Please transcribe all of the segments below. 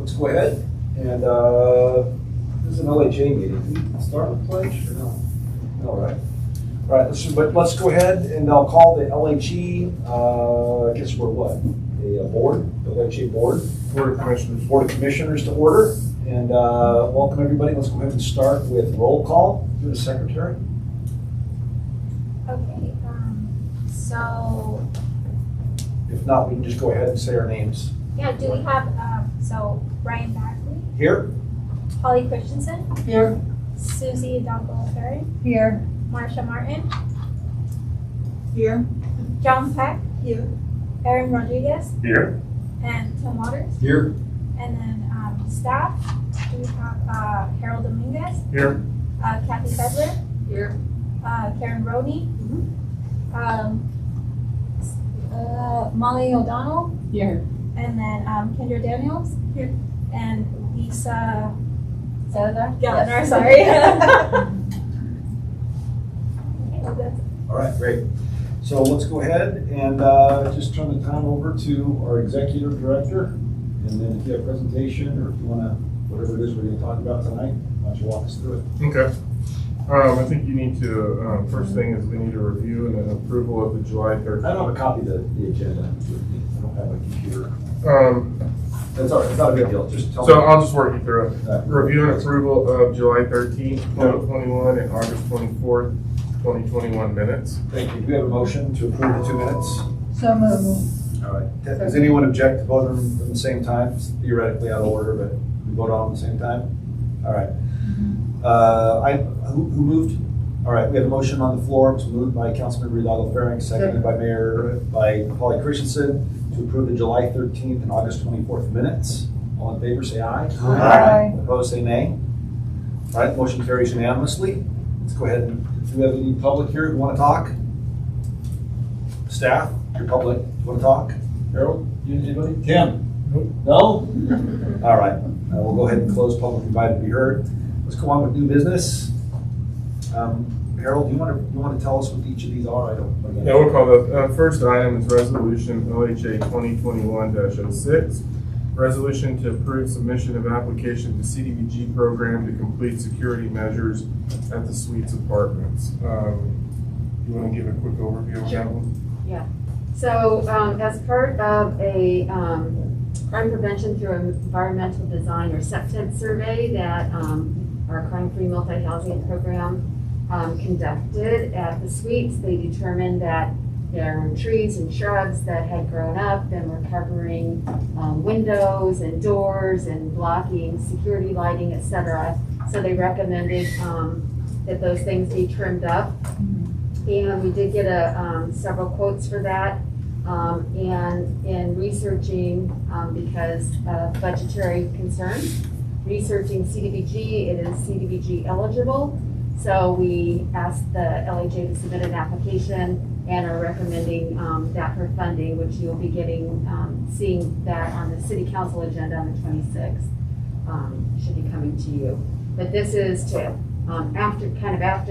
let's go ahead and this is an LHA meeting. Can we start with pledge or no? All right. All right, let's go ahead and I'll call the LHE, I guess we're what? A board, the LHA board. Board of Commissioners. Board of Commissioners to order. And welcome everybody. Let's go ahead and start with roll call. You're the secretary. Okay, so. If not, we can just go ahead and say our names. Yeah, do we have, so Brian Bagley, Here. Holly Christensen, Here. Susie Dongle-Ferry, Here. Marsha Martin, Here. John Peck, Here. Aaron Rodriguez, Here. and Tim Waters. Here. And then staff, do we have Harold Dominguez, Here. Kathy Fedler, Here. Karen Roney, Molly O'Donnell, Here. and then Kendra Daniels. Here. And Lisa Gallagher, Yes. sorry. Okay, that's it. All right, great. So let's go ahead and just turn the time over to our executive director. And then if you have a presentation or if you want to, whatever it is we're going to talk about tonight, why don't you walk us through it? Okay. I think you need to, first thing is we need a review and an approval of the July 13th. I don't have a copy of the agenda with me. I don't have my computer. That's all right. It's not a big deal. Just tell me. So I'll just work you through it. Right. Review and approval of July 13th, 2021 and August 24th, 2021 minutes. Thank you. Do we have a motion to approve the 2 minutes? So moved. All right. Does anyone object to voting them at the same time? It's theoretically out of order, but we vote on them at the same time? All right. Who moved? All right, we have a motion on the floor. It's moved by Councilmember Dongle-Ferry, seconded by Holly Christensen to approve the July 13th and August 24th minutes. All in favor, say aye. Aye. Opposed, say nay. All right, motion carries unanimously. Let's go ahead and, do we have any public here who want to talk? Staff, your public, you want to talk? Harold, you, anybody? Tim? No? All right, we'll go ahead and close public invited to be heard. Let's go on with new business. Harold, you want to tell us what each of these are? Yeah, we'll call the first item is resolution LHA 2021-06. Resolution to approve submission of application to CDBG program to complete security measures at the Suites Apartments. You want to give a quick overview of that one? Yeah. So as part of a crime prevention through environmental design or SEPTED survey that our crime-free multi-housing program conducted at the Suites, they determined that there were trees and shrubs that had grown up and were covering windows and doors and blocking security lighting, etc. So they recommended that those things be trimmed up. And we did get several quotes for that. And in researching, because of budgetary concerns, researching CDBG, it is CDBG eligible. So we asked the LHA to submit an application and are recommending that for funding, which you'll be getting, seeing that on the City Council agenda on the 26th. Should be coming to you. But this is to, after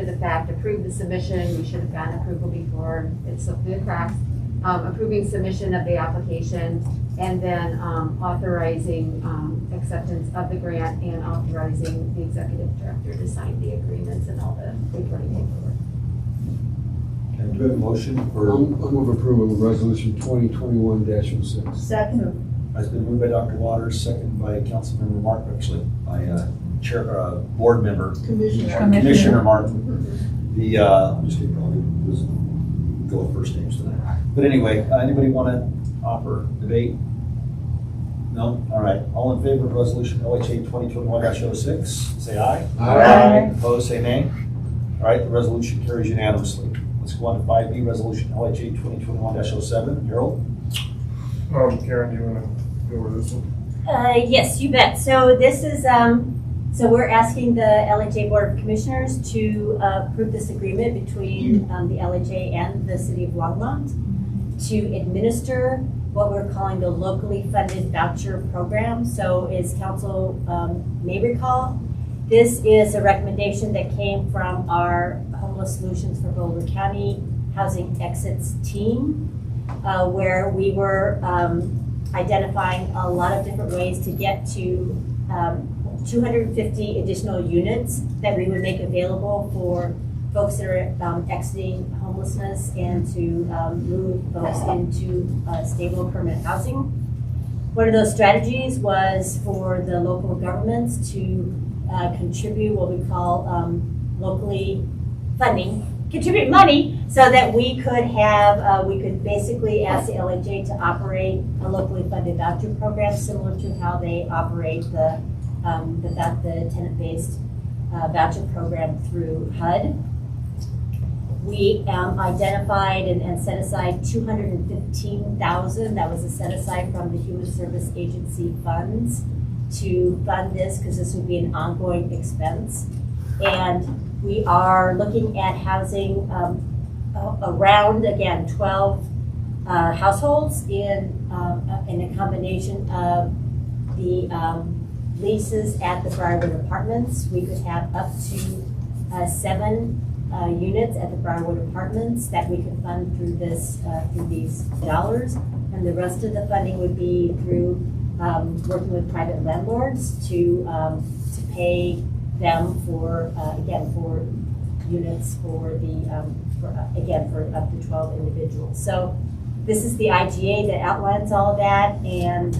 the fact, approve the submission. We should have gotten approval before it slipped through the cracks. Approving submission of the application and then authorizing acceptance of the grant and authorizing the executive director to sign the agreements and all the reporting paperwork. And do we have a motion for? I'll move approval of resolution 2021-06. Second. It's been moved by Dr. Waters, seconded by Councilmember Martin, actually, by board member. Commissioner Martin. I'm just kidding, probably was go with first names tonight. But anyway, anybody want to offer debate? No? All right. All in favor of resolution LHA 2021-06, say aye. Aye. Opposed, say nay. All right, the resolution carries unanimously. Let's go on to 5B, resolution LHA 2021-07. Harold? Karen, do you want to go over this one? Yes, you bet. So this is, so we're asking the LHA Board of Commissioners to approve this agreement between the LHA and the City of Longmont to administer what we're calling the locally funded voucher program. So as council may recall, this is a recommendation that came from our Homeless Solutions for Boulder County Housing Exits team, where we were identifying a lot of different ways to get to 250 additional units that we would make available for folks that are exiting homelessness and to move folks into stable permanent housing. One of those strategies was for the local governments to contribute what we call locally funding, contribute money so that we could have, we could basically ask the LHA to operate a locally funded voucher program similar to how they operate the tenant-based voucher program through HUD. We identified and set aside $215,000. That was a set aside from the Human Service Agency funds to fund this because this would be an ongoing expense. And we are looking at housing around, again, 12 households in a combination of the leases at the Briarwood Apartments. We could have up to 7 units at the Briarwood Apartments that we could fund through this through these dollars, and the rest of the funding would be through working with private landlords to pay them for again for units for the for up to 12 individuals. So this is the IGA that outlines all of that, and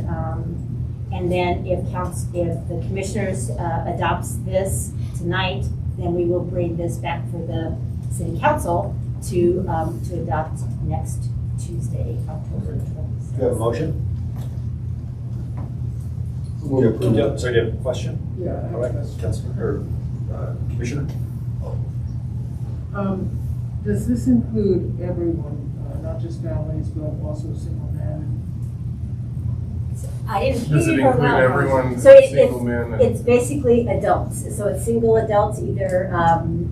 then if the commissioners adopts this tonight, then we will bring this back for the City Council to adopt next Tuesday, October 26th. Do you have a motion? Move approval. Sorry, do you have a question? Yeah. All right, Councilman, or Commissioner? Does this include everyone, not just families, but also single men? I didn't Does hear it you very include well. everyone, So single men? it's basically adults. So it's single adults, either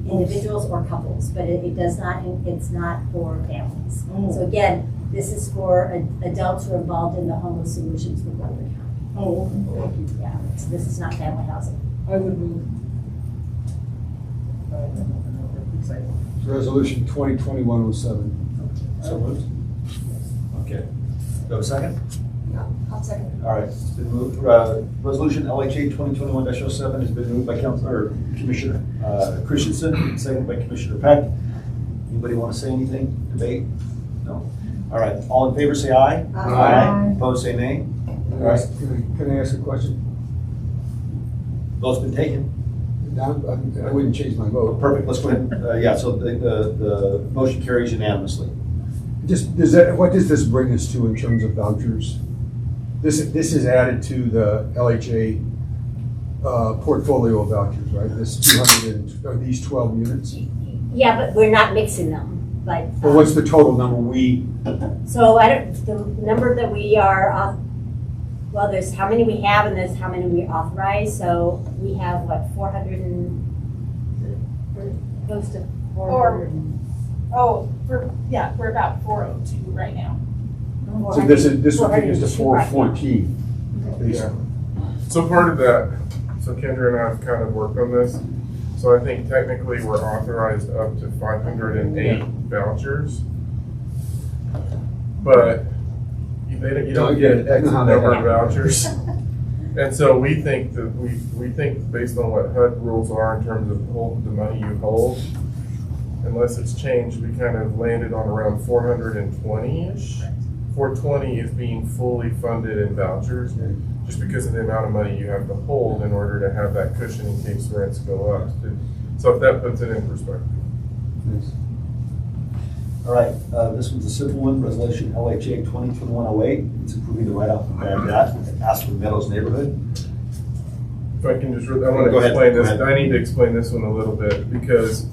individuals or couples, but it does not. It's not for families. Oh. So again, this is for adults who are involved in the homeless solutions for Boulder County. Oh, okay, thank you. Yeah, so this is not family housing. I would move. I don't know, excited. Resolution 2021-07. So moved. Okay. Do you have a second? I'll second. All right, it's been moved. Resolution LHA 2021-07 has been moved by Commissioner Christensen, seconded by Commissioner Peck. Anybody want to say anything? Debate? No? All right, all in favor say aye. Aye. Opposed say nay. Can I ask a question? Vote's been taken. I wouldn't change my vote. Perfect, let's go ahead. Yeah, so the motion carries unanimously. What does this bring us to in terms of vouchers? This is added to the LHA portfolio of vouchers, right? This 200 or these 12 units? Yeah, but we're not mixing them. But Well, what's the total number so the number that we are well, there's how many we have and there's how many we authorize. So we have what, 400 and close to 400. We're about 402 right now. So this would take us to 414. Yeah. So part of that, so Kendra and I have kind of worked on this. So I think technically we're authorized up to 508 vouchers. But you don't get X number of vouchers. And so we think that we think based on what HUD rules are in terms of the money you hold, unless it's changed, we kind of landed on around 420-ish. 420 is being fully funded in vouchers, just because of the amount of money you have to hold in order to have that cushion in case rents go up. So if that puts it in perspective. Thanks. All right, this one's a simple one, Resolution LHA 2021-08. It's approving the write-off of bad debt at Aspen Meadows neighborhood. If I can just, I want Go to ahead, explain go this. ahead. I need to explain this one a little bit because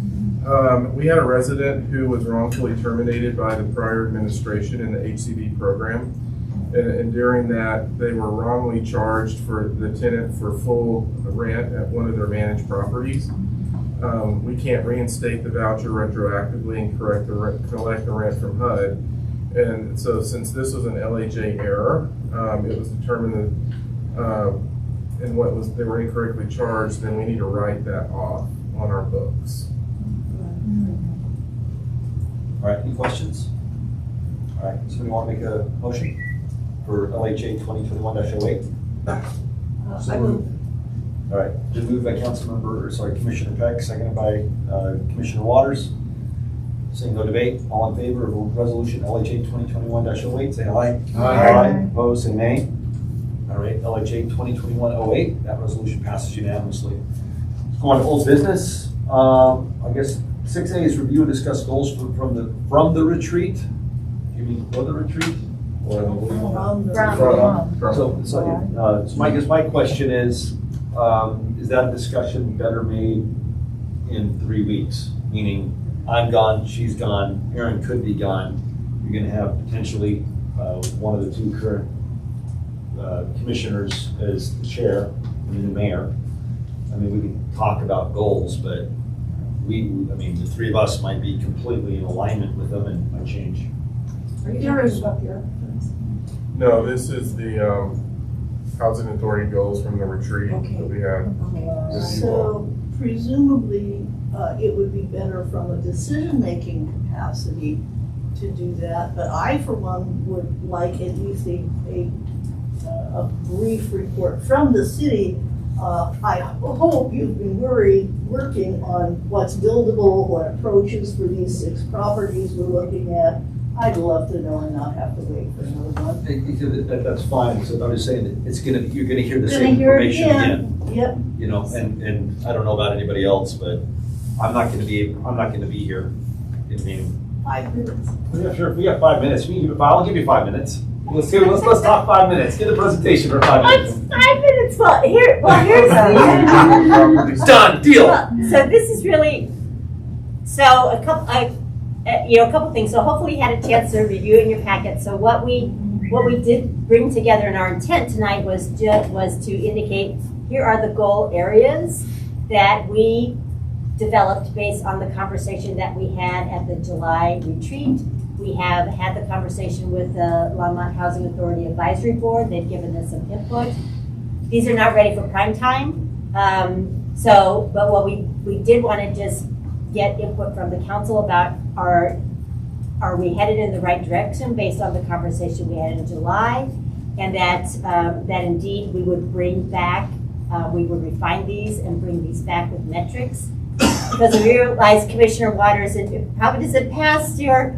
we had a resident who was wrongfully terminated by the prior administration in the HCD program. And during that, they were wrongly charged for the tenant for full rent at one of their managed properties. We can't reinstate the voucher retroactively and collect the rent from HUD. And so since this was an LHA error, it was determined that they were incorrectly charged, then we need to write that off on our books. All right, any questions? All right, somebody want to make a motion? for LHA 2021-08? I move. All right, been moved by Commissioner Peck, seconded by Commissioner Waters. Seeing no debate, all in favor of resolution LHA 2021-08, say aye. Aye. Opposed, say nay. All right, LHA 2021-08, that resolution passes unanimously. Going to old business, I guess 6A is review and discuss goals from the retreat. You mean for the retreat? Or what do you want? So my question is that discussion better made in 3 weeks? Meaning, I'm gone, she's gone, Aaron could be gone. You're gonna have potentially one of the two current commissioners as the chair and the new mayor. I mean, we can talk about goals, but the three of us might be completely in alignment with them and might change. Are you curious about the other? No, this is the housing authority goals from the retreat that we had. So presumably, it would be better from a decision-making capacity to do that, but I, for one, would like at least a brief report from the city. I hope you've been working on what's buildable, what approaches for these 6 properties we're looking at. I'd love to know and not have to wait for another one. That's fine, so I'm just saying that you're gonna hear the Gonna same hear it information again. Yep. You know, and I don't know about anybody else, but I'm not gonna be here. I mean, 5 minutes. yeah, sure, if we got 5 minutes, I'll give you 5 minutes. Let's talk 5 minutes, get the presentation for 5 minutes. 5 minutes, here's the. Done, deal. So this is really, a couple things. So hopefully you had a chance to review in your packet. So what we did bring together, and our intent tonight was to indicate here are the goal areas that we developed based on the conversation that we had at the July retreat. We have had the conversation with the Longmont Housing Authority Advisory Board. They've given us some input. These are not ready for prime time. But what we did want to just get input from the council about are we headed in the right direction based on the conversation we had in July, and that indeed we would bring back, we would refine these and bring these back with metrics. Because I realize, Commissioner Waters, how does it pass your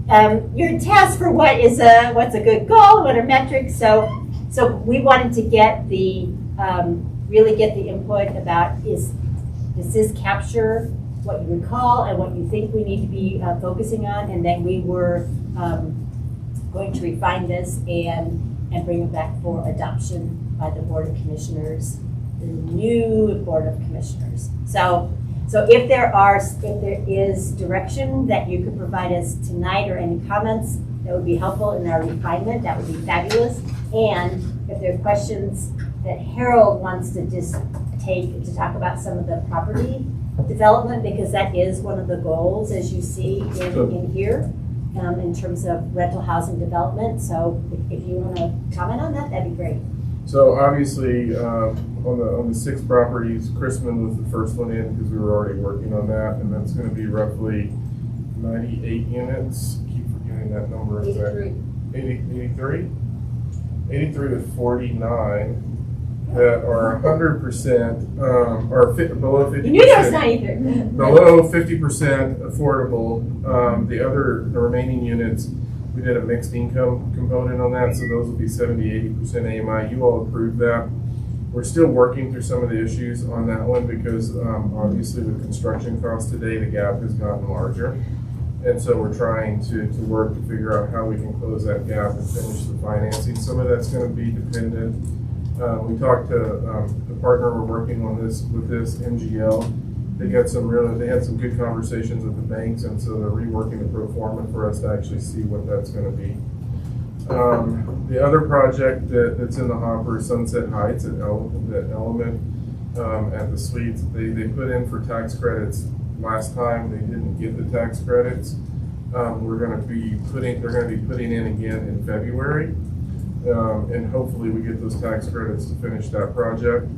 test for what's a good goal, what are metrics? So we wanted to get really get the input about does this capture what you recall and what you think we need to be focusing on, and then we were going to refine this and bring it back for adoption by the Board of Commissioners, the new Board of Commissioners. So if there is direction that you could provide us tonight or any comments that would be helpful in our refinement, that would be fabulous. And if there are questions that Harold wants to just take to talk about some of the property development, because that is one of the goals, as you see in here, in terms of rental housing development. So if you want to comment on that, that'd be great. So obviously, on the 6 properties, Chrisman was the first one in because we were already working on that, and that's going to be roughly 98 units. Keep forgetting that number. 83. 83 with 49 that are 100% or below 50%. You knew there was 93. Below 50% affordable. The remaining units, we did a mixed income component on that, so those will be 70-80% AMI. You all approved that. We're still working through some of the issues on that one because obviously with construction costs today, the gap has gotten larger. And so we're trying to work to figure out how we can close that gap and finish the financing. Some of that's going to be dependent. We talked to the partner we're working on with this MGL. They had some good conversations with the banks, and so they're reworking the pro forma for us to actually see what that's going to be. The other project that's in the hopper is Sunset Heights at Element at the Suites. They put in for tax credits last time. They didn't get the tax credits. They're going to be putting in again in February, and hopefully we get those tax credits to finish that project.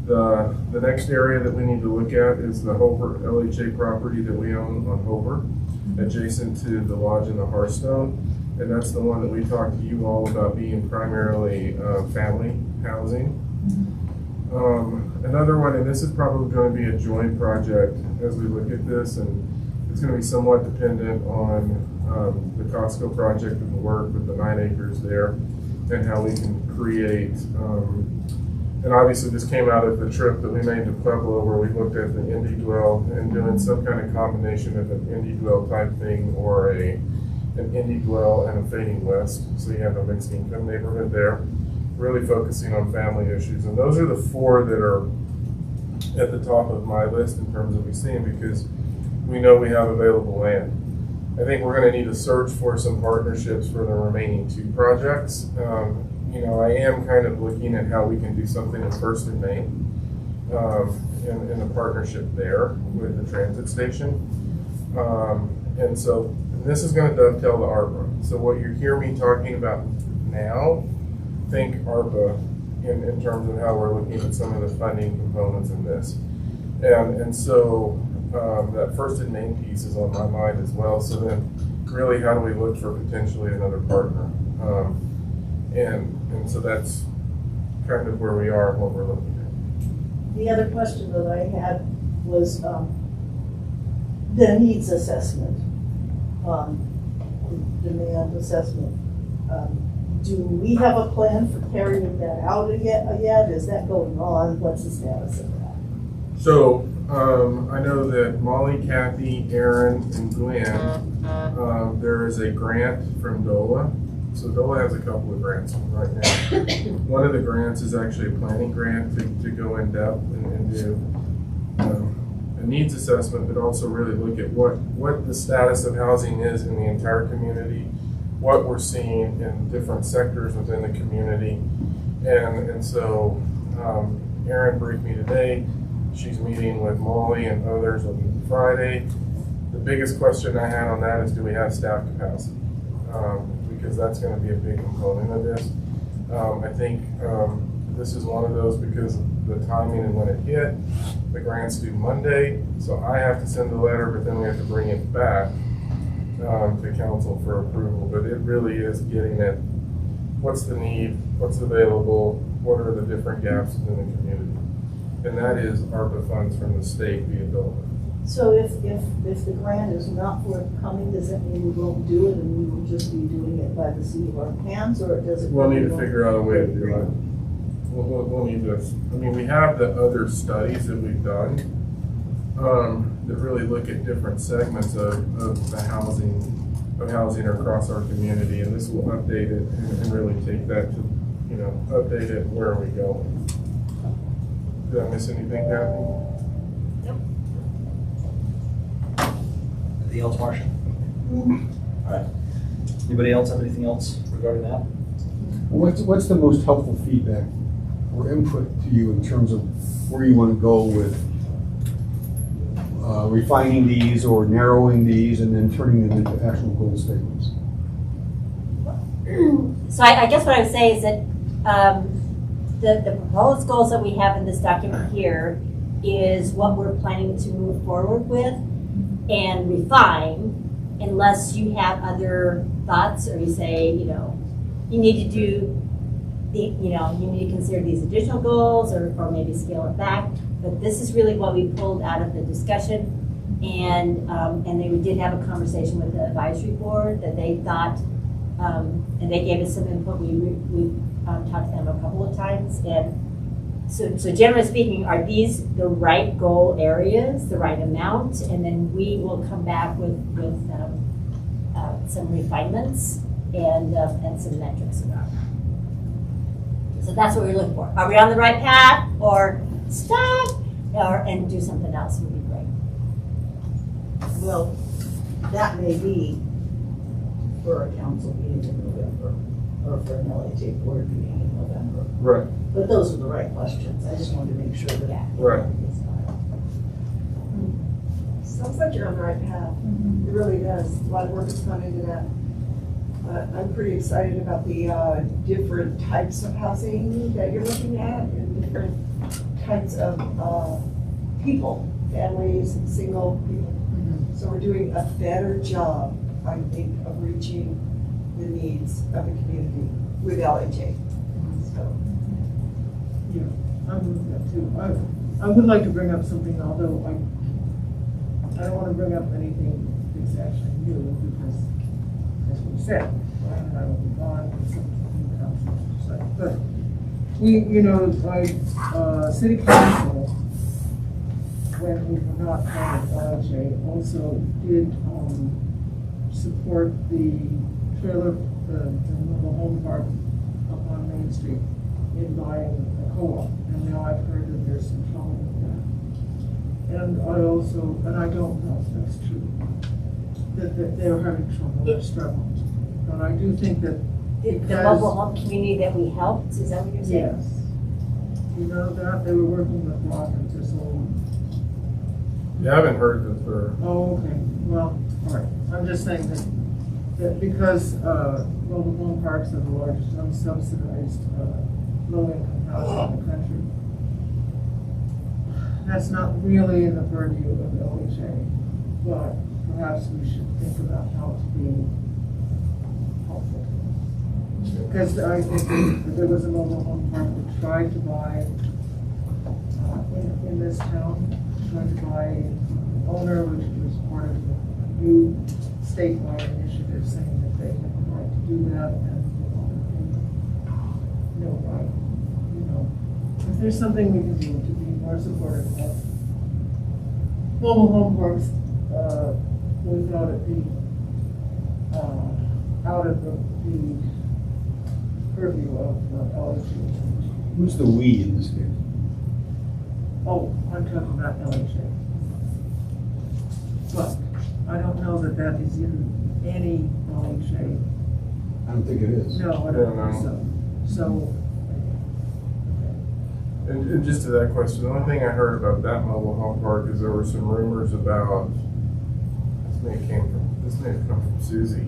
The next area that we need to look at is the LHA property that we own on Hover, adjacent to the lodge in the Hearthstone. and that's the one that we talked to you all about being primarily family housing. Another one, and this is probably going to be a joint project as we look at this, and it's going to be somewhat dependent on the Costco project and the work with the 9 acres there, and how we can create, and obviously this came out of the trip that we made to Pueblo where we looked at the indie dwell and doing some kind of combination of an indie dwell type thing or an indie dwell and a fading west. So you have a mixed income neighborhood there, really focusing on family issues. And those are the 4 that are at the top of my list in terms of we see them, because we know we have available land. I think we're going to need to search for some partnerships for the remaining 2 projects. You know, I am kind of looking at how we can do something in First and Main, in a partnership there with the transit station. And so this is going to dovetail to ARPA. So what you hear me talking about now, think ARPA in terms of how we're looking at some of the funding components in this. And so that First and Main piece is on my mind as well. So then really how do we look for potentially another partner? And so that's kind of where we are and what we're looking at. The other question that I had was the needs assessment, demand assessment. Do we have a plan for carrying that out yet? Is that going on? What's the status of that? So I know that Molly, Kathy, Aaron, and Glenn, there is a grant from DOLA. So DOLA has a couple of grants right now. One of the grants is actually a planning grant to go in depth and do a needs assessment, but also really look at what the status of housing is in the entire community, what we're seeing in different sectors within the community. And so Erin briefed me today. She's meeting with Molly and others on Friday. The biggest question I had on that is, do we have staff capacity? Because that's going to be a big component of this. I think this is one of those because of the timing and when it hit. The grant's due Monday, so I have to send the letter, but then we have to bring it back to council for approval. But it really is getting at what's the need, what's available, what are the different gaps in the community. And that is ARPA funds from the state via DOLA. So if the grant is not forthcoming, does that mean we won't do it and we will just be doing it by the seat of our pants, or does it? We'll need to figure out a way to do it. We'll need to, I mean, we have the other studies that we've done that really look at different segments of the housing across our community, and this will update it and really take that to, you know, update it, where are we going? Did I miss anything, Kathy? Anything else, Marcia? All right. Anybody else have anything else regarding that? What's the most helpful feedback or input to you in terms of where you want to go with refining these or narrowing these and then turning them into actual goal statements? So I guess what I would say is that the proposed goals that we have in this document here is what we're planning to move forward with and refine, unless you have other thoughts or you say, you know, you need to do you need to consider these additional goals or maybe scale it back. But this is really what we pulled out of the discussion. And we did have a conversation with the advisory board that they thought, and they gave us some input. We talked to them a couple of times. And so generally speaking, are these the right goal areas, the right amount? And then we will come back with some refinements and some metrics around that. So that's what we're looking for. Are we on the right path or stop and do something else would be great. Well, that may be for a council meeting in November, or for an LHA board meeting in November. Right. But those are the right questions. I just wanted to make sure that. Yeah. Right. Sounds like you're on the right path. It really does. A lot of work has gone into that. I'm pretty excited about the different types of housing that you're looking at and different types of people, families, single people. So we're doing a better job, I think, of reaching the needs of the community with LHA. So, Yeah, I'm with that too. I would like to bring up something, although I don't want to bring up anything that's actually new, because, as we said, Brian and I will be gone, and some new council to say. But City Council, when we were not part of LHA, also did support the mobile home park up on Main Street in buying a co-op, and now I've heard that there's some trouble with that. And I don't know if that's true, that they're having trouble, they're struggling. But I do think that The because. mobile home community that we helped, is that what you're saying? Yes. You know that, they were working with Rock and Thistle. You haven't heard that for, Oh, okay, well, all right, I'm just saying that because, mobile home parks are the largest unsubsidized, low-income house in the country. That's not really in the purview of LHA, but perhaps we should think about how to be helpful. Because I think that there was a mobile home park that tried to buy, in this town, tried to buy an owner, which was part of a new statewide initiative saying that they had the right to do that, and no right, if there's something we can do to be more supportive of mobile home parks, without it being, out of the purview of LHA. Who's the we in this case? Oh, I'm talking about LHA. But I don't know that that is in any LHA. I don't think it is. No, I don't think so. So, and just to that question, the only thing I heard about that mobile home park is there were some rumors about, this may have come from Susie,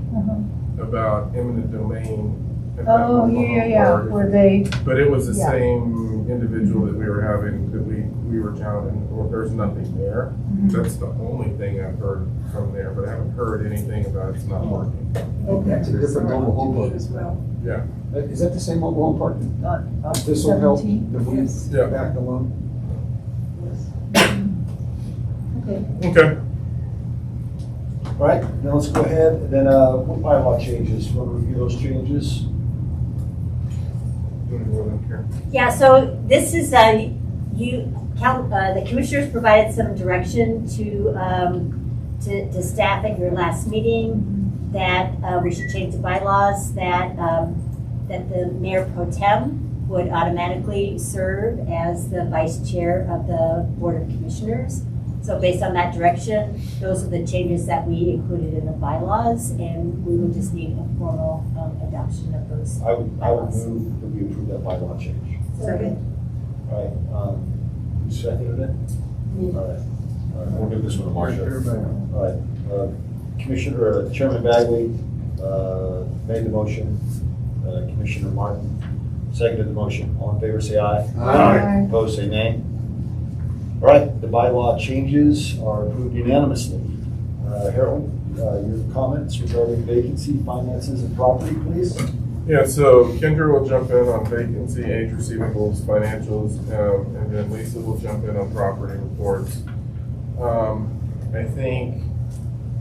about eminent domain. at that Oh, mobile yeah, home yeah, park. where they, But it was the Yeah. same individual that we were having, that we were challenging, or there's nothing there. That's the only thing I've heard from there, but I haven't heard anything about it's not working. okay. It's a different mobile home park. as well. Yeah, Is that the same mobile home park? On This will help 17? the we Yes. Yeah. back along? okay. All right, then let's go ahead, and then, what bylaw changes, want to review those changes? Yeah, so this is, the commissioners provided some direction to staff at your last meeting that we should change the bylaws, that the mayor pro tem would automatically serve as the vice chair of the Board of Commissioners. So based on that direction, those are the changes that we included in the bylaws, and we would just need a formal adoption of those I would bylaws. move that we approve that bylaw change. Second. All right, who seconded it? All right, we'll give this one to Marcia. All right, Commissioner, Chairman Bagley made the motion, Commissioner Martin seconded the motion. All in favor, say aye. Aye. Opposed, say nay. All right, the bylaw changes are approved unanimously. Harold, your comments regarding vacancy, finances, and property, please? Yeah, so Kendra will jump in on vacancy, age receivables, financials, and then Lisa will jump in on property reports. I think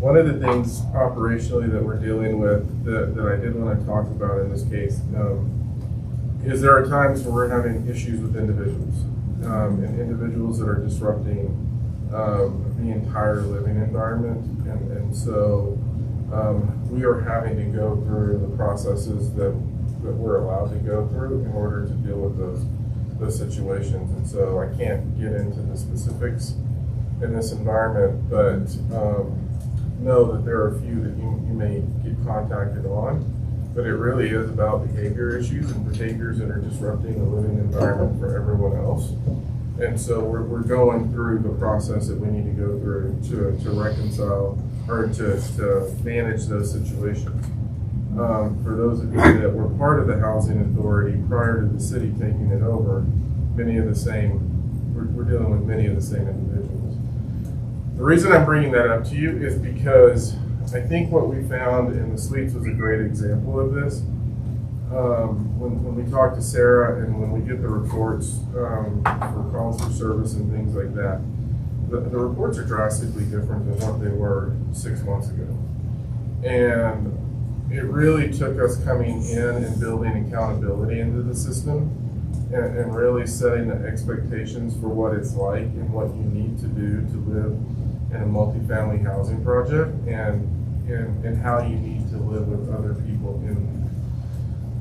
one of the things operationally that we're dealing with that I did want to talk about in this case is there are times when we're having issues with individuals. And individuals that are disrupting the entire living environment. And so we are having to go through the processes that we're allowed to go through in order to deal with those situations. And so I can't get into the specifics in this environment, but know that there are a few that you may get contacted on. But it really is about behavior issues and behaviors that are disrupting the living environment for everyone else. And so we're going through the process that we need to go through to reconcile or to manage those situations. For those of you that were part of the housing authority prior to the city taking it over, we're dealing with many of the same individuals. The reason I'm bringing that up to you is because I think what we found, and the suites was a great example of this, when we talk to Sarah and when we get the reports for calls for service and things like that, the reports are drastically different than what they were 6 months ago. And it really took us coming in and building accountability into the system and really setting the expectations for what it's like and what you need to do to live in a multifamily housing project and how you need to live with other people in it.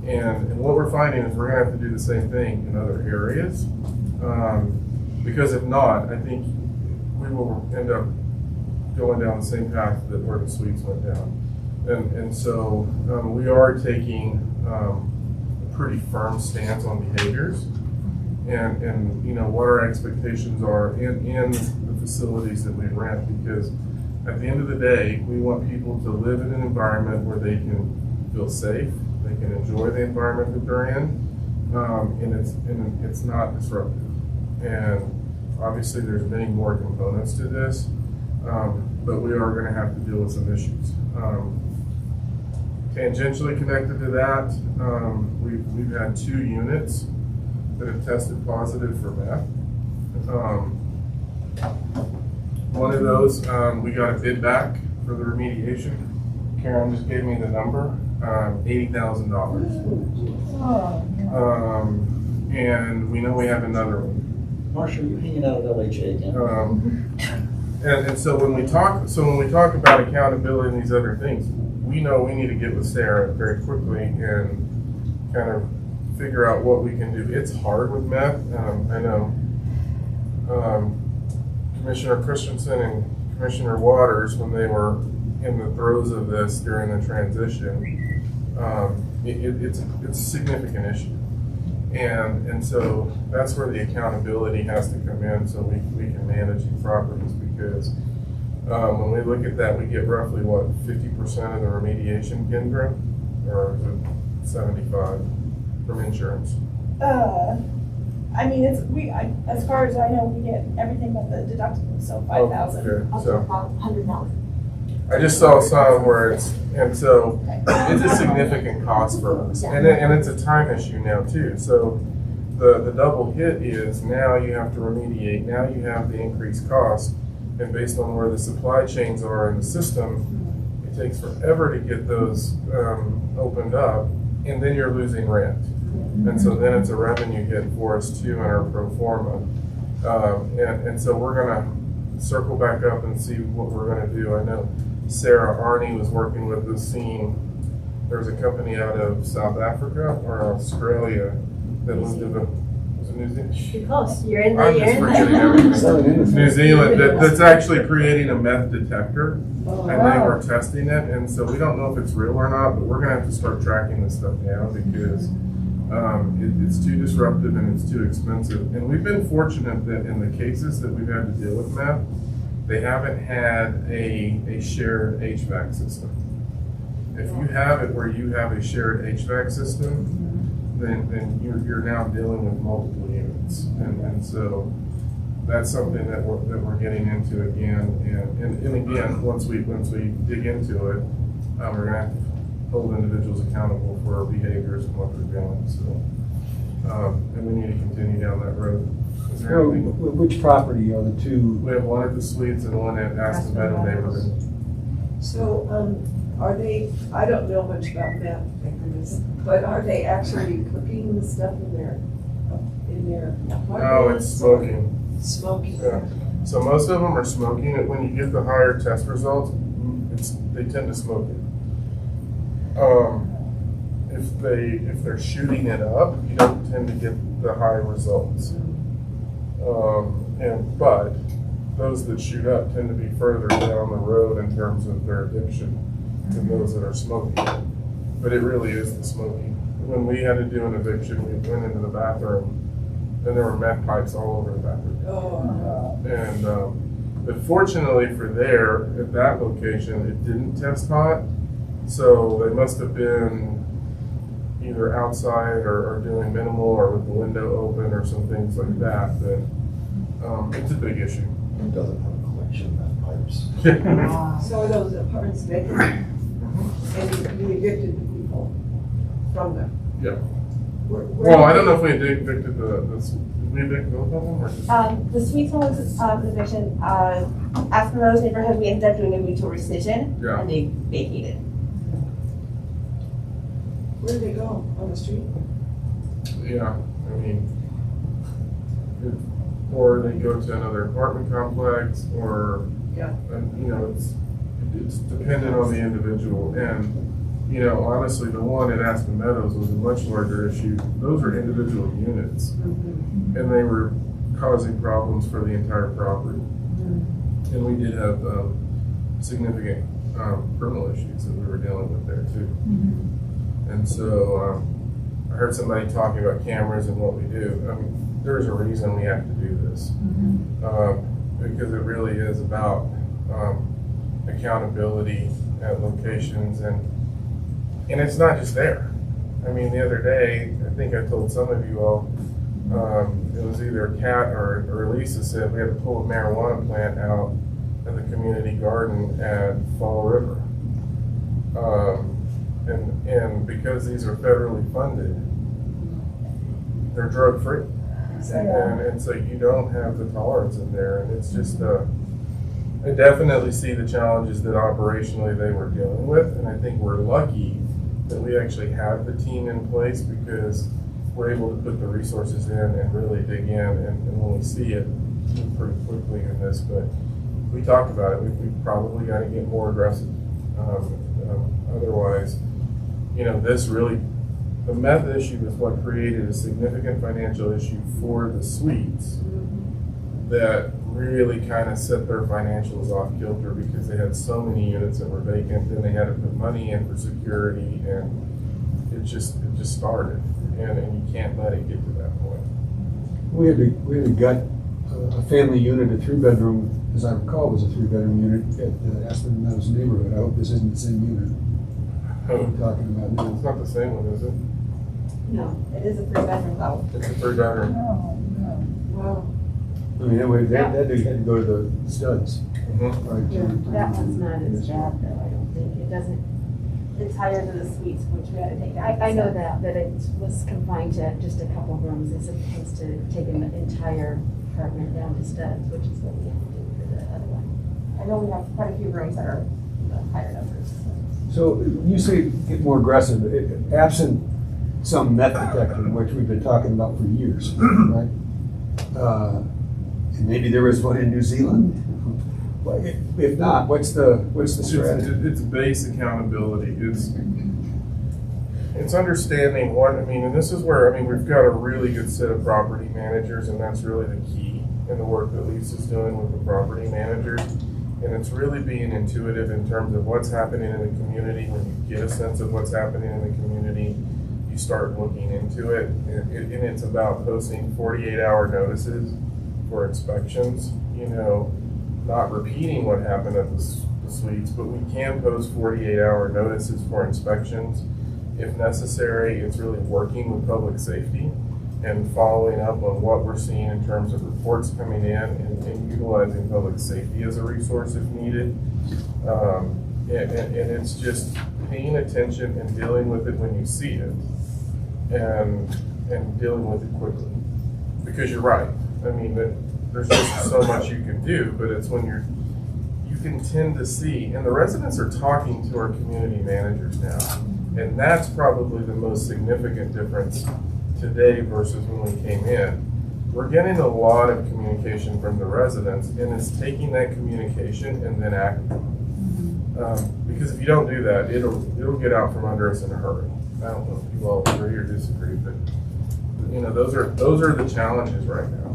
And what we're finding is we're gonna have to do the same thing in other areas. Because if not, I think we will end up going down the same path that where the suites went down. And so we are taking a pretty firm stance on behaviors and you know what our expectations are in the facilities that we rent, because at the end of the day, we want people to live in an environment where they can feel safe, they can enjoy the environment that they're in, and it's not disruptive. And obviously there's many more components to this, but we are going to have to deal with some issues. Tangentially connected to that, we've had 2 units that have tested positive for meth. One of those, we got a bid back for the remediation. Karen just gave me the number, $80,000. And we know we have another one. Marcia, you're hanging out at LHA again. And so when we talk about accountability and these other things, we know we need to get with Sarah very quickly and kind of figure out what we can do. It's hard with meth. I know Commissioner Christensen and Commissioner Waters, when they were in the throes of this during the transition, it's a significant issue. And so that's where the accountability has to come in so we can manage these properties, because when we look at that, we get roughly, what, 50% of the remediation, Kendra? Or is it 75 from insurance? I mean, as far as I know, we get everything but the deductible, so 5,000. Okay, so $100. I just saw some where it's a significant cost for us. And it's a time issue now too. So the double hit is now you have to remediate, now you have the increased cost, and based on where the supply chains are in the system, it takes forever to get those opened up, and then you're losing rent. And so then it's a revenue hit for us too in our pro forma. And so we're gonna circle back up and see what we're gonna do. I know Sarah Arney was working with the scene. There's a company out of South Africa or Australia that was New Zealand. You're close. You're in I'm the, just you're forgetting in everything. New Zealand, that's actually creating a meth detector, and they were testing it, and so we don't know if it's real or not, but we're gonna have to start tracking this stuff down because it's too disruptive and it's too expensive. And we've been fortunate that in the cases that we've had to deal with meth, they haven't had a shared HVAC system. If you have it where you have a shared HVAC system, then you're now dealing with multiple units, and so that's something that we're getting into again. And again, once we dig into it, we're gonna have to hold individuals accountable for our behaviors and what they're doing. So, and we need to continue down that road. Is there anything? Which property are the 2? We have one at the Suites and one at Aston Meadow neighborhood. So, are they, I don't know much about that, but are they actually cooking the stuff in there? No, it's smoking. Smoking. Yeah. So most of them are smoking it. When you get the higher test results, they tend to smoke it. If they're shooting it up, you don't tend to get the high results. But those that shoot up tend to be further down the road in terms of their addiction than those that are smoking it. But it really is the smoking. When we had to do an eviction, we went into the bathroom and there were meth pipes all over the bathroom. Oh, And but fortunately for there, at that location, it didn't test hot. So they must have been either outside or doing minimal or with the window open or some things like that. But it's a big issue. It doesn't have a collection of fires. So are those apartments vacant? And you evicted the people from them? Yeah. Where Well, I don't know if we evicted did we evict both of them or just? The Sweets Homes eviction, as for those neighborhoods, we ended up doing a mutual rescission, Yeah. and they vacated. Where do they go? On the street? Yeah, I mean, or they go to another apartment complex, or, Yeah. you know, it's dependent on the individual. And, you know, honestly, the one at Aspen Meadows was a much larger issue. Those are individual units, and they were causing problems for the entire property. And we did have significant criminal issues that we were dealing with there too. And so I heard somebody talking about cameras and what we do. I mean, there's a reason we have to do this. Because it really is about accountability at locations, and it's not just there. I mean, the other day, I think I told some of you all, it was either Kat or Lisa said we had to pull a marijuana plant out of the community garden at Fall River. And because these are federally funded, they're drug free. And so you don't have the tolerance in there, and it's just, I definitely see the challenges that operationally they were dealing with, and I think we're lucky that we actually have the team in place because we're able to put the resources in and really dig in, and when we see it, move pretty quickly in this. But we talked about it, we probably got to get more aggressive. Otherwise, you know, this really, the meth issue is what created a significant financial issue for the suites that really kind of set their financials off kilter because they had so many units that were vacant, then they had to put money in for security, and it just started, and you can't let it get to that point. We had to gut a family unit, a 3-bedroom, as I recall, was a 3-bedroom unit at the Aspen Meadows neighborhood. I hope this isn't the same unit we're talking about now. It's not the same one, is it? No, it is a 3-bedroom though. It's a 3-bedroom. Wow. I mean, that dude had to go to the studs. Mhm. Right? That one's not as bad though, I don't think. It doesn't, It's higher than the suites, which we had to take down. I know that, but it was confined to just a couple rooms as opposed to taking the entire apartment down to studs, which is what we have to do for the other one. I know we have quite a few rooms that are higher numbers. So you say get more aggressive, absent some meth detection, which we've been talking about for years, right? And maybe there is one in New Zealand. Well, if not, what's the strategy? It's base accountability. It's understanding what, I mean, and this is where, I mean, we've got a really good set of property managers, and that's really the key in the work that Lisa's doing with the property managers. And it's really being intuitive in terms of what's happening in the community. When you get a sense of what's happening in the community, you start looking into it. And it's about posting 48-hour notices for inspections, you know, not repeating what happened at the suites, but we can post 48-hour notices for inspections. If necessary, it's really working with public safety and following up on what we're seeing in terms of reports coming in and utilizing public safety as a resource if needed. And it's just paying attention and dealing with it when you see it and dealing with it quickly. Because you're right. I mean, there's just so much you can do, but it's when you can tend to see, and the residents are talking to our community managers now, and that's probably the most significant difference today versus when we came in. We're getting a lot of communication from the residents, and it's taking that communication and then acting. Because if you don't do that, it'll get out from under us in a hurry. I don't know if you all agree or disagree, but you know, those are the challenges right now.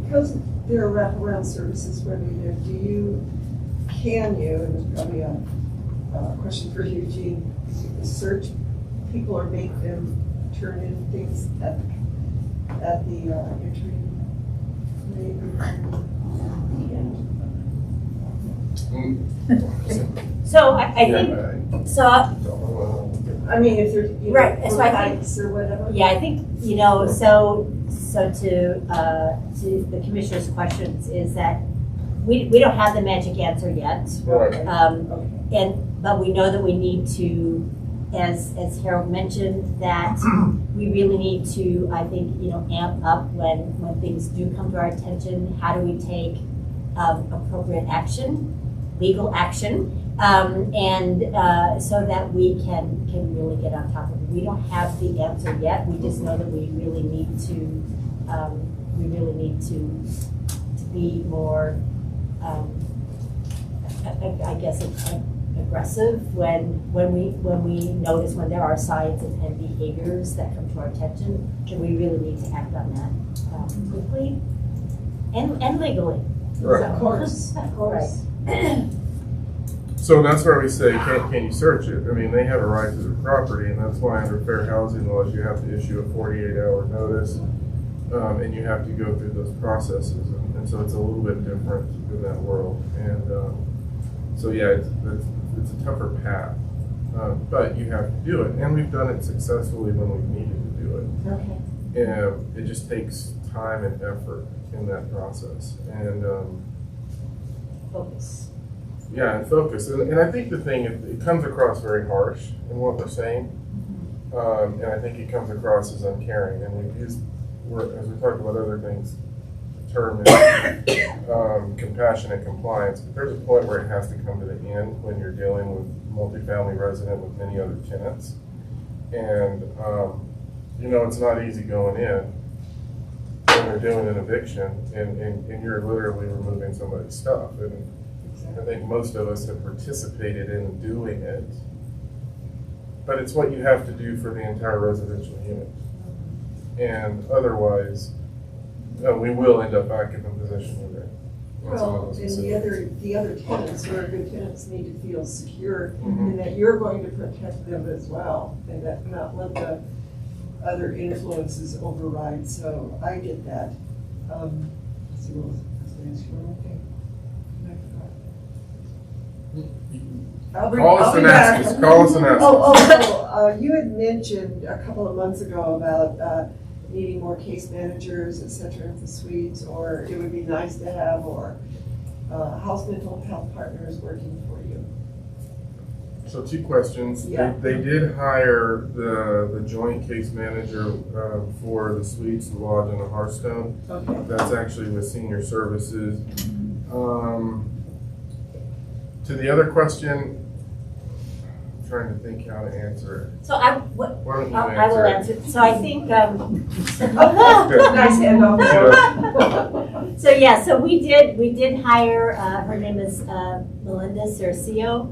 Because there are wraparound services whether you're there, can you, and it's probably a question for Eugene, search people or make them turn in things at the entry? So I think, so, I mean, if there's, Right, so I think- hikes or whatever. yeah, I think, you know, so to the commissioner's questions is that we don't have the magic answer yet. Right. But we know that we need to, as Harold mentioned, that we really need to, I think, amp up when things do come to our attention. How do we take appropriate action, legal action, so that we can really get on top of it. We don't have the answer yet. We just know that we really need to be more, I guess, aggressive when we notice when there are signs and behaviors that come to our attention, that we really need to act on that quickly and legally. Right. So, Of course. of course. So that's where we say, can you search it? I mean, they have a right to the property, and that's why under fair housing laws, you have to issue a 48-hour notice, and you have to go through those processes. And so it's a little bit different in that world. And so yeah, it's a tougher path, but you have to do it. And we've done it successfully when we've needed to do it. Okay. And it just takes time and effort in that process. And Focus. yeah, and focus. And I think the thing, it comes across very harsh in what we're saying. And I think it comes across as uncaring. And we've used, as we talked about other things, the term is compassionate compliance. But there's a point where it has to come to the end when you're dealing with multifamily resident with many other tenants. And, it's not easy going in when they're doing an eviction and you're literally removing somebody's stuff. And I think most of us have participated in doing it, but it's what you have to do for the entire residential unit. And otherwise, we will end up back in the position we're in. Well, and the other tenants, who are good tenants, need to feel secure in that you're going to protect them as well, and that not let the other influences override. So I get that. Let's see, what was I ask you one thing? Call us and ask us. Call us and ask us. You had mentioned a couple of months ago about needing more case managers, et cetera, at the suites, or it would be nice to have, or house mental health partners working for you. So 2 questions. Yeah. They did hire the joint case manager for the suites, the lodge, and the Hearthstone. Okay. That's actually with senior services. To the other question, I'm trying to think how to answer it. So Why don't you I will answer it? answer. So I think, Nice handoff. So we did hire, her name is Melinda Cercio,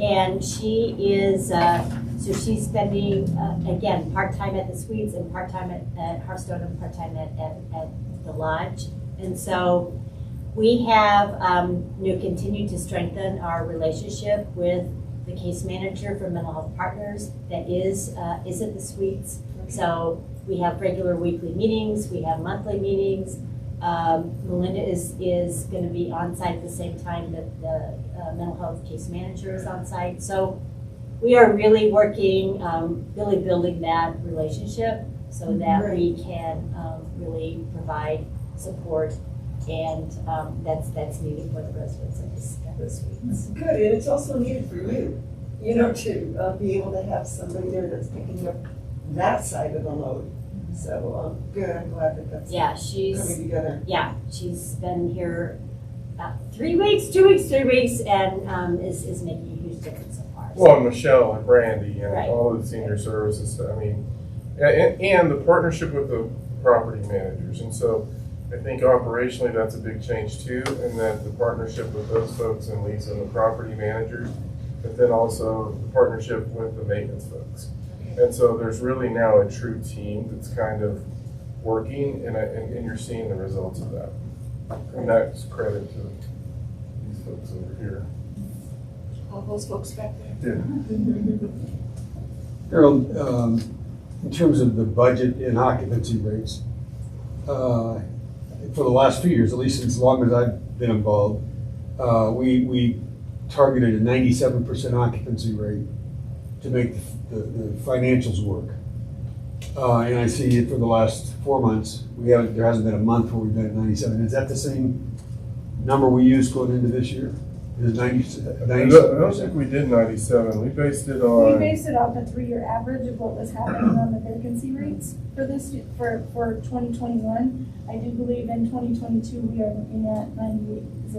and she is, so she's spending, again, part-time at the suites and part-time at Hearthstone and part-time at the lodge. And so we have, continued to strengthen our relationship with the case manager for Mental Health Partners that is at the suites. So we have regular weekly meetings, we have monthly meetings. Melinda is going to be on site at the same time that the mental health case manager is on site. So we are really working, really building that relationship so that we can really provide support, and that's needed for the residents of the suites. Good, and it's also needed for you, to be able to have somebody there that's picking up that side of the load. So, good, I'm glad that that's coming together. Yeah, she's been here about 3 weeks, 2 weeks, 3 weeks, and is making a huge difference so far. Well, and Michelle and Brandy and Right. all of the senior services, I mean, and the partnership with the property managers. And so I think operationally that's a big change too, and that the partnership with those folks and Lisa and the property managers, but then also the partnership with the maintenance folks. And so there's really now a true team that's kind of working, and you're seeing the results of that. And that's credit to these folks over here. All those folks back there. Yeah. Harold, in terms of the budget and occupancy rates, for the last few years, at least as long as I've been involved, we targeted a 97% occupancy rate to make the financials work. And I see it for the last 4 months, there hasn't been a month where we've been at 97. Is that the same number we used going into this year? Is 90, I don't think we did 97. We based it We on, based it off the 3-year average of what was happening on the vacancy rates for this, for 2021. I do believe in 2022, we are looking at 98,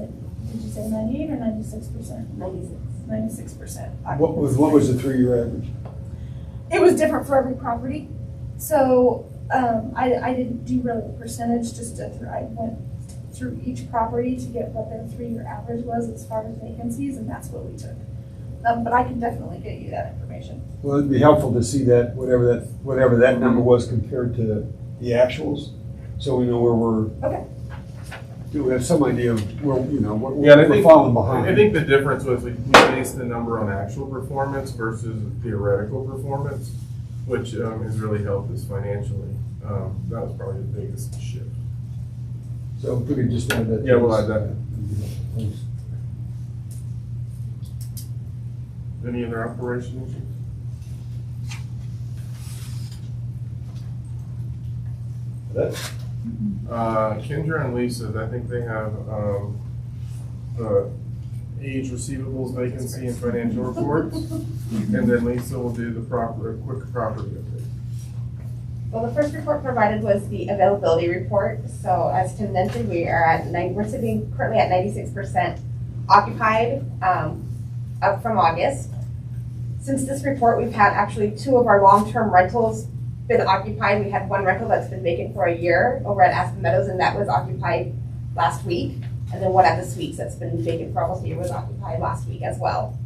did you say 98 or 96%? 96%. What was the 3-year average? It was different for every property. So I didn't do really a percentage, I went through each property to get what their 3-year average was as far as vacancies, and that's what we took. But I can definitely get you that information. Well, it'd be helpful to see that, whatever that number was compared to the actuals, so we know where we're. Okay. Do we have some idea of where, where yeah, and I we're think, falling behind? I think the difference was we based the number on actual performance versus theoretical performance, which has really helped us financially. That was probably the biggest shift. So if we could just add that. Yeah, we'll add that. Thanks. Any other operation issues? That's Kendra and Lisa, I think they have age receivables, vacancy, and financial reports. And then Lisa will do the quick property update. Well, the first report provided was the availability report. So as Tim mentioned, we're sitting currently at 96% occupied, up from August. Since this report, we've had actually 2 of our long-term rentals been occupied. We had 1 rental that's been vacant for a year over at Aspen Meadows, and that was occupied last week. And then 1 at the Suites that's been vacant for almost a year was occupied last week as well.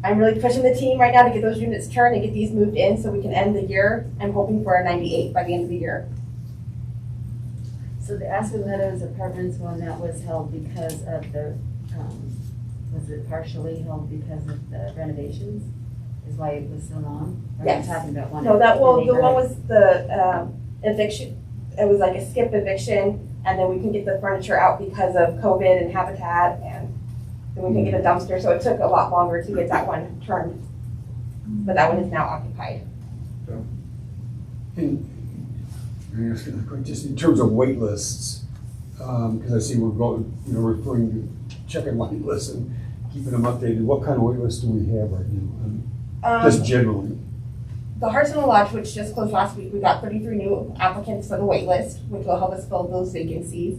I'm really pushing the team right now to get those units turned and get these moved in so we can end the year. I'm hoping for a 98 by the end of the year. So the Aspen Meadows Apartments one, that was held because of the, was it partially held because of the renovations? Is why it was so long? Or are you Yes. talking about one? No, in the one neighborhood? was the eviction. It was like a skip eviction, and then we can get the furniture out because of COVID and Habitat, and then we can get a dumpster. So it took a lot longer to get that one turned, but that one is now occupied. Just in terms of wait lists, because I see we're going, referring to checking wait lists and keeping them updated. What kind of wait lists do we have right now? Just generally. The Hartsville Lodge, which just closed last week, we got 33 new applicants for the wait list, which will help us fill those vacancies.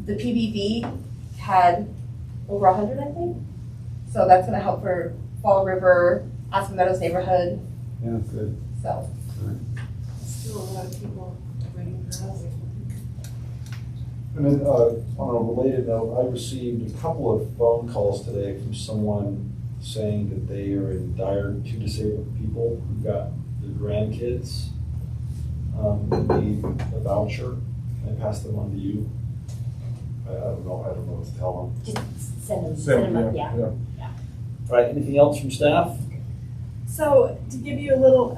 The PBV had over 100, I think. So that's going to help for Fall River, Aspen Meadows neighborhood. Yeah, good. So. Still a lot of people waiting for housing. And then, on a related note, I received a couple of phone calls today from someone saying that they are in dire, 2 disabled people who've got their grandkids, need a voucher. Can I pass them on to you? I don't know what to tell them. Just send them up, yeah. All right, anything else from staff? So to give you a little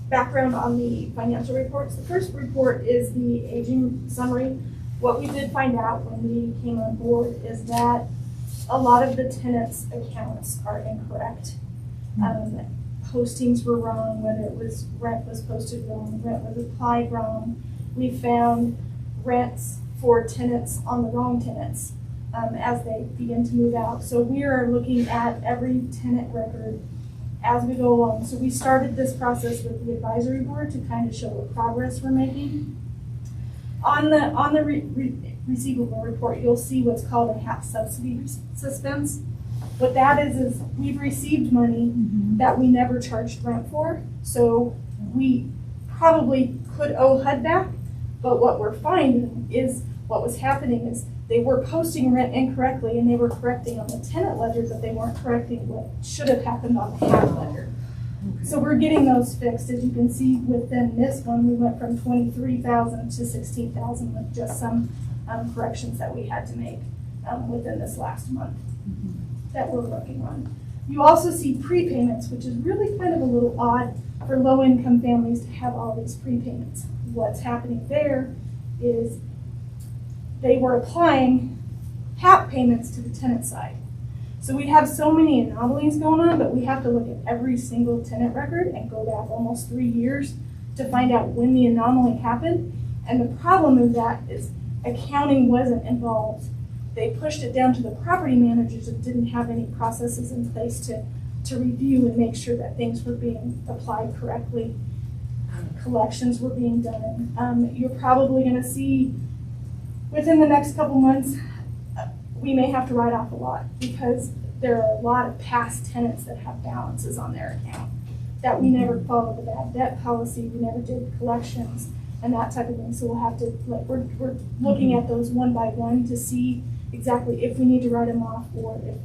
background on the financial reports, the first report is the aging summary. What we did find out when we came on board is that a lot of the tenants' accounts are incorrect. Postings were wrong, whether it was rent was posted wrong, rent was applied wrong. We found rents for tenants on the wrong tenants as they begin to move out. So we are looking at every tenant record as we go along. So we started this process with the advisory board to kind of show what progress we're making. On the receivable report, you'll see what's called a HAP subsidy suspense. What that is we've received money that we never charged rent for. So we probably could owe HUD back, but what we're finding is what was happening is they were posting rent incorrectly and they were correcting on the tenant ledger, but they weren't correcting what should have happened on the HAP ledger. So we're getting those fixed. As you can see within this one, we went from 23,000 to 16,000 with just some corrections that we had to make within this last month that we're working on. You also see prepayments, which is really kind of a little odd for low-income families to have all these prepayments. What's happening there is they were applying HAP payments to the tenant side. So we have so many anomalies going on, but we have to look at every single tenant record and go back almost 3 years to find out when the anomaly happened. And the problem with that is accounting wasn't involved. They pushed it down to the property managers that didn't have any processes in place to review and make sure that things were being applied correctly. Collections were being done. You're probably gonna see within the next couple months, we may have to write off a lot because there are a lot of past tenants that have balances on their account that we never followed the bad debt policy, we never did collections and that type of thing. So we'll have to, like, we're looking at those one by one to see exactly if we need to write them off or if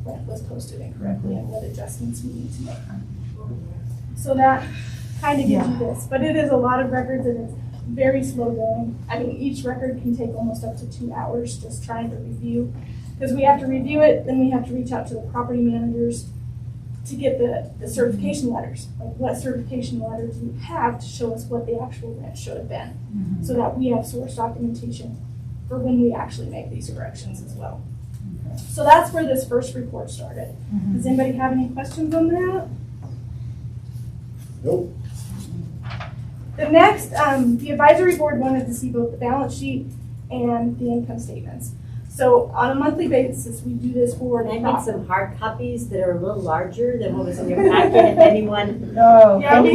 rent was posted incorrectly and what adjustments we need to make. So that kind of gives you this, but it is a lot of records and it's very slow going. I mean, each record can take almost up to 2 hours just trying to review, because we have to review it, then we have to reach out to the property managers to get the certification letters. Like, what certification letters do you have to show us what the actual rent should have been, so that we have source documentation for when we actually make these corrections as well. So that's where this first report started. Does anybody have any questions on that? Nope. The next, the advisory board wanted to see both the balance sheet and the income statements. So on a monthly basis, we do this for. And I made some hard copies that are a little larger than what was in your packet, if anyone. No. Yeah, we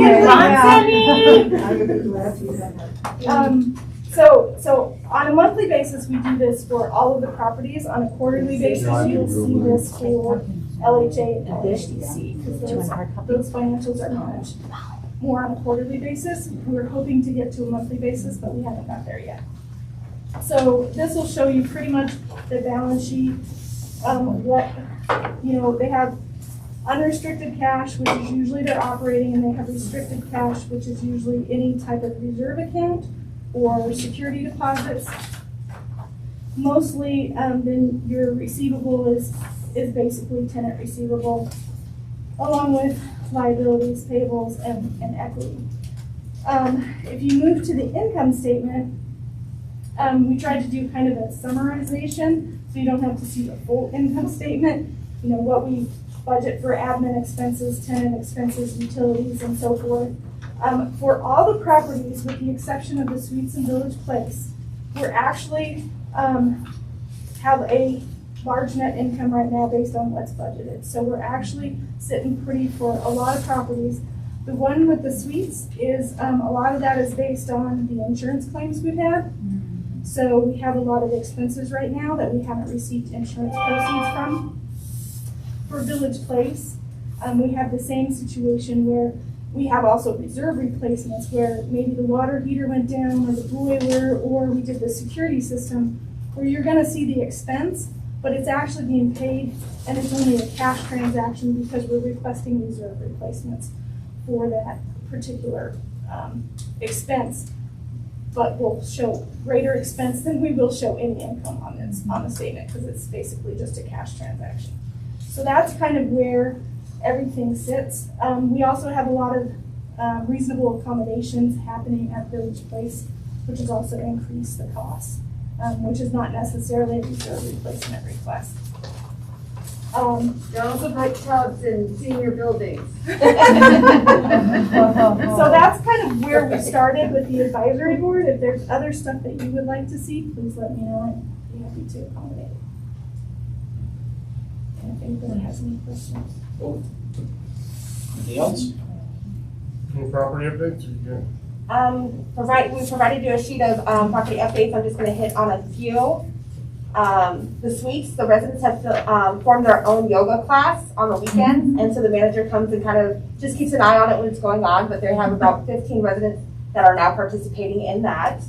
So on a monthly basis, we do this for all of the properties. On a quarterly basis, you'll see this for LHA and LHDC, because those financials are managed more on a quarterly basis. We were hoping to get to a monthly basis, but we haven't got there yet. So this will show you pretty much the balance sheet, what, they have unrestricted cash, which is usually their operating, and they have restricted cash, which is usually any type of reserve account or security deposits. Mostly, then your receivable is basically tenant receivable, along with liabilities, payables, and equity. If you move to the income statement, we tried to do kind of a summarization, so you don't have to see the full income statement, what we budget for admin expenses, tenant expenses, utilities, and so forth. For all the properties, with the exception of the Suites and Village Place, we're actually have a large net income right now based on what's budgeted. So we're actually sitting pretty for a lot of properties. The one with the suites is, a lot of that is based on the insurance claims we've had. So we have a lot of expenses right now that we haven't received insurance proceeds from. For Village Place, we have the same situation where we have also reserve replacements where maybe the water heater went down or the boiler, or we did the security system, where you're gonna see the expense, but it's actually being paid and it's only a cash transaction because we're requesting reserve replacements for that particular expense. But we'll show greater expense than we will show any income on the statement, because it's basically just a cash transaction. So that's kind of where everything sits. We also have a lot of reasonable accommodations happening at Village Place, which has also increased the cost, which is not necessarily a reserve replacement request. There are also bike tubs in senior buildings. So that's kind of where we started with the advisory board. If there's other stuff that you would like to see, please let me know. I'd be happy to accommodate. And if anybody has any questions. Anything else? Any property updates or you good? We provided you a sheet of property updates. I'm just going to hit on a few. The suites, the residents have formed their own yoga class on the weekends, and so the manager comes and kind of just keeps an eye on it when it's going on, but they have about 15 residents that are now participating in that.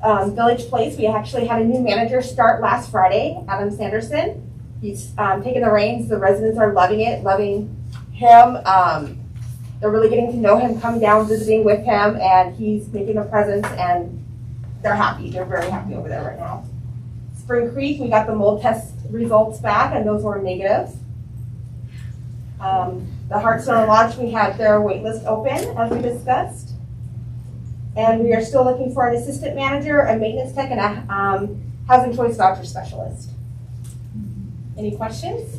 Village Place, we actually had a new manager start last Friday, Adam Sanderson. He's taken the reins. The residents are loving it, loving him. They're really getting to know him, coming down, visiting with him, and he's making a presence, and they're happy. They're very happy over there right now. Spring Creek, we got the mold test results back, and those were negative. The Heartstone Lodge, we had their waitlist open, as we discussed. And we are still looking for an assistant manager, a maintenance tech, and a housing choice voucher specialist. Any questions?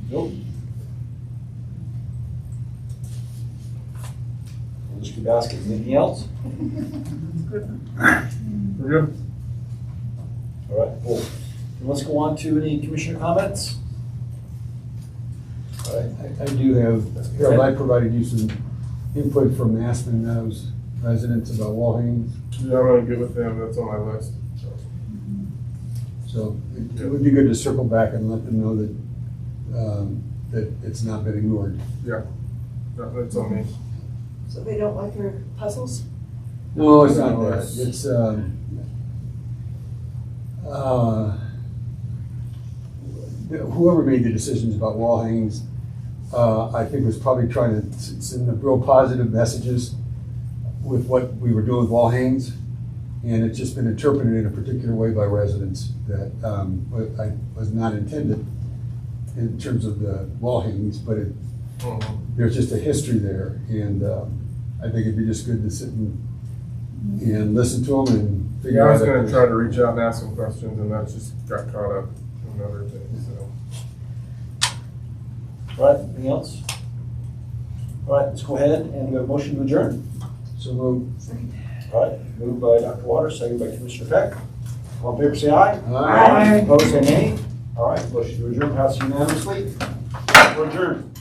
Nope. Mr. Baskin, anything else? We're good? All right, cool. And let's go on to any commissioner comments. All right, I do have, Harold, I provided you some input from Aspen Meadows residents about wall hangings. Yeah, I'm gonna get with them, that's on my list. So it would be good to circle back and let them know that, that it's not been ignored. Yeah, that's on me. So they don't like their puzzles? No, it's not No, that. it's- It's, whoever made the decisions about wall hangings, I think was probably trying to send real positive messages with what we were doing with wall hangings. And it's just been interpreted in a particular way by residents that was not intended in terms of the wall hangings, but there's just a history there. And I think it'd be just good to sit and listen to them and Yeah, figure I out. was if gonna there's- try to reach out and ask some questions, and that just got caught up in other things, so. All right, anything else? All right, let's go ahead and we have a motion to adjourn. So we'll. All right, moved by Dr. Waters, seconded by Commissioner Peck. All in favor, say aye. Aye. Opposed, say nay. All right, motion to adjourn passes unanimously. We're adjourned.